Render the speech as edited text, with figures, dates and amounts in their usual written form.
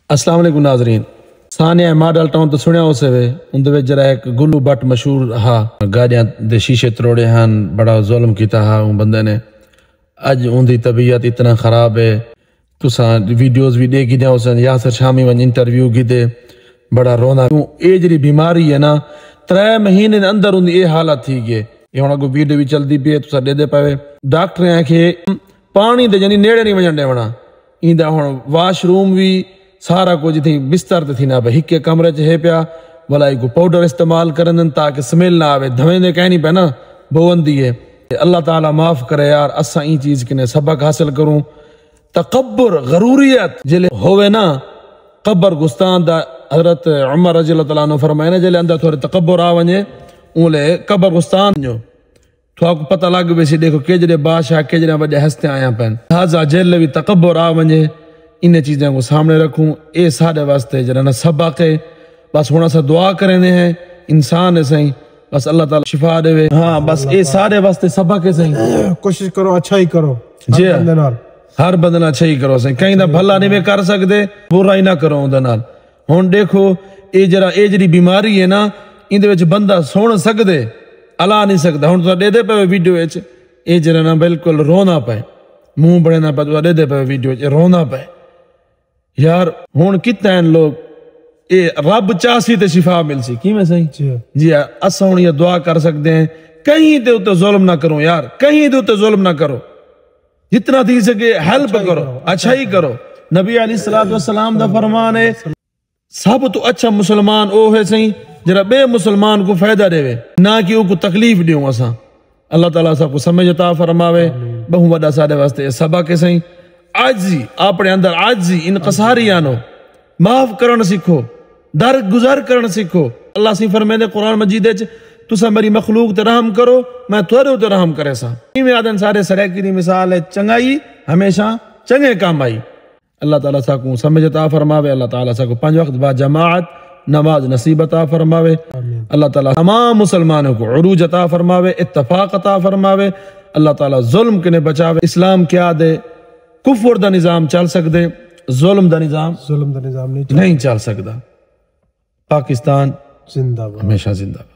السلام علیکم ناظرین. سانیہ ماڈل ٹاؤن تو سنیا اسے وے اندر وچ جڑا ایک گلو بٹ مشہور ہا گاڑیاں دے شیشے تروڑے ہن بڑا ظلم کیتا ہا ان بندے نے. اج ان دی طبیعت اتنا خراب ہے تساں ویڈیوز بھی دیکھی دے اسن یاسر شامی ون انٹرویو کیتے بڑا رونا. اے جڑی بیماری ہے نا 3 مہینے دے اندر ان دی اے حالت تھی گئے. یہ ہن کو ویڈیو بھی چلدی پئی تساں دے دے پے ڈاکٹر ہیں کہ پانی دے یعنی نیڑے نہیں ونجن دے ونا ایندا ہن واش روم بھی سارا کچھ تھی بستر تے تھی نہ بھئی ہک کمرے چ ہے پیا ولائی کو پاؤڈر استعمال کرن تاکہ سمیل نہ آوے دھویں دے کہیں نہیں پہ نا بوندی ہے. اللہ تعالیٰ معاف کرے یار اساں این چیز کنے سبق حاصل کروں. تکبر غروریت جلے ہوئے نا قبر گستان دا حضرت عمر رضی اللہ تعالیٰ عنہ فرمائے نا جلے اندر تھوڑے تکبر آونے اولے قبر گستان جو تو آپ کو پتہ لگ بیسی دیکھو کجرے بادشاہ کجرے بڑے ہستے آیا پہن لہذا جیل بھی تکبر آونے انہیں چیزیں کو سامنے رکھوں. اے سارے واسطے جنہاں سبق ہے بس ہونا سا دعا کرنے ہیں انسان ہے صحیح بس اللہ تعالیٰ شفا دے وے. ہاں بس اے سارے واسطے سبق ہے صحیح کوشش کرو اچھا ہی کرو جی ہر بندے نال اچھا ہی کرو صحیح کہیں دا بھلا نہیں میں کر سکتے برا ہی نہ کرو اندر نال. ہن دیکھو اے جڑی بیماری ہے نا ان دے وچ بندہ سن سکدے الا نہیں سکدا. ہن تو دے دے پے ویڈیو وچ اے جڑا نا بالکل رونا پے منہ بڑے نہ پے دے دے پے ویڈیو وچ رونا پے یار. ہون کتنے ہیں لوگ اے رب چاسی تے شفا مل سی کی میں صحیح جی اساں ہن یہ دعا کر سکتے ہیں کہیں تے اوتے ظلم نہ کرو یار کہیں تے اوتے ظلم نہ کرو جتنا تھی سکے ہیلپ کرو اچھا ہی کرو. نبی علیہ الصلوۃ والسلام دا فرمان ہے سب تو اچھا مسلمان او ہے صحیح جڑا بے مسلمان کو فائدہ دے وے نہ کہ او کو تکلیف دیوں اساں. اللہ تعالیٰ سب کو سمجھ عطا فرماوے. بہو وڈا سارے واسطے سبق ہے صحیح عاجزی اپنے اندر عاجزی انکساری آنو معاف کرن سیکھو درگزر کرن سیکھو. اللہ سی فرمائے دے قرآن مجید وچ تساں میری مخلوق تے رحم کرو میں تھوڑے تے رحم کرے سا. میں آدن سارے سڑک کی مثال ہے چنگائی ہمیشہ چنگے کام آئی. اللہ تعالیٰ سا کو سمجھ عطا فرماوے. اللہ تعالیٰ سا کو 5 وقت بعد جماعت نماز نصیب عطا فرماوے. اللہ تعالیٰ تمام مسلمانوں کو عروج عطا فرماوے اتفاق عطا فرماوے. اللہ تعالیٰ ظلم کنے بچاوے. اسلام کیا دے کفر دا نظام چل سکدے ظلم دا نظام نہیں چل سکدا. پاکستان زندہ باد ہمیشہ زندہ باد.